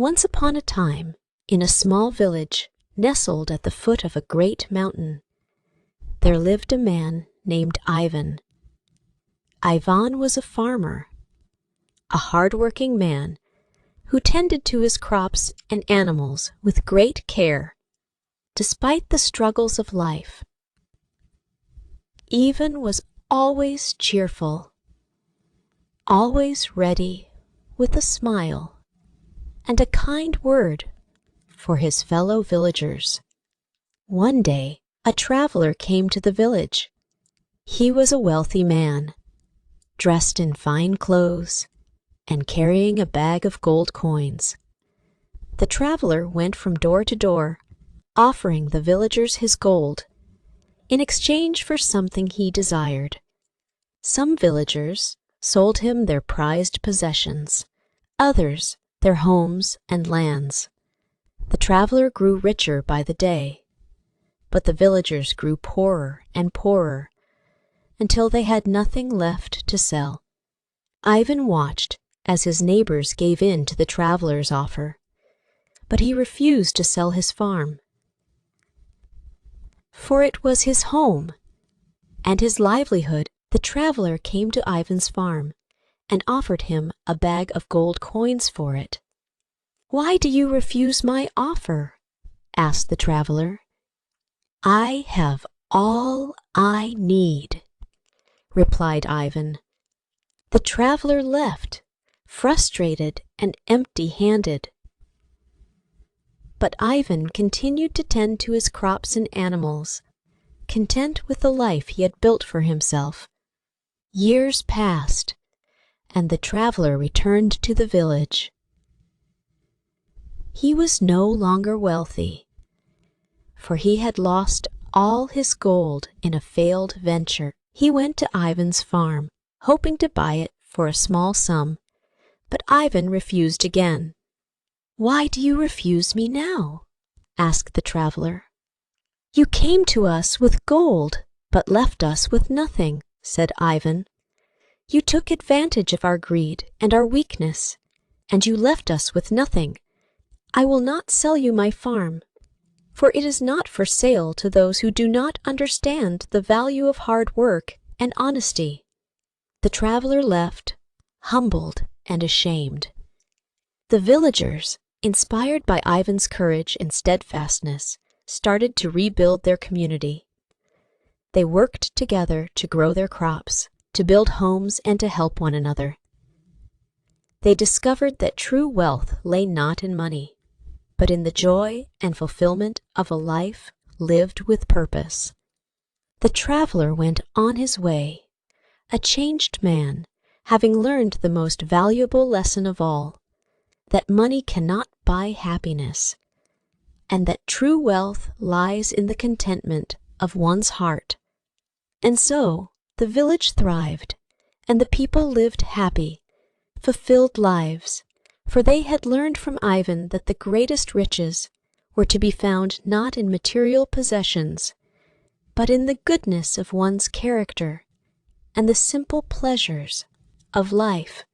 Once upon a time, in a small village nestled at the foot of a great mountain, there lived a man named Ivan. Ivan was a farmer, a hardworking man who tended to his crops and animals with great care, despite the struggles of life. Ivan was always cheerful, always ready with a smile and a kind word for his fellow villagers. One day, a traveler came to the village. He was a wealthy man, dressed in fine clothes and carrying a bag of gold coins. The traveler went from door to door, offering the villagers his gold in exchange for something he desired. Some villagers sold him their prized possessions, others their homes and lands. The traveler grew richer by the day, but the villagers grew poorer and poorer until they had nothing left to sell. Ivan watched as his neighbors gave in to the traveler's offer, but he refused to sell his farm, for it was his home and his livelihood. The traveler came to Ivan's farm and offered him a bag of gold coins for it. "Why do you refuse my offer?" asked the traveler. "I have all I need," replied Ivan. The traveler left, frustrated and empty-handed. But Ivan continued to tend to his crops and animals, content with the life he had built for himself. Years passed, and the traveler returned to the village. He was no longer wealthy, for he had lost all his gold in a failed venture. He went to Ivan's farm, hoping to buy it for a small sum, but Ivan refused again. "Why do you refuse me now?" asked the traveler. "You came to us with gold, but left us with nothing," said Ivan. "You took advantage of our greed and our weakness, and you left us with nothing. I will not sell you my farm, for it is not for sale to those who do not understand the value of hard work and honesty." The traveler left, humbled and ashamed. The villagers, inspired by Ivan's courage and steadfastness, started to rebuild their community. They worked together to grow their crops, to build homes, and to help one another. They discovered that true wealth lay not in money, but in the joy and fulfillment of a life lived with purpose. The traveler went on his way, a changed man, having learned the most valuable lesson of all, that money cannot buy happiness, and that true wealth lies in the contentment of one's heart. And so the village thrived, and the people lived happy, fulfilled lives, for they had learned from Ivan that the greatest riches were to be found not in material possessions, but in the goodness of one's character and the simple pleasures of life.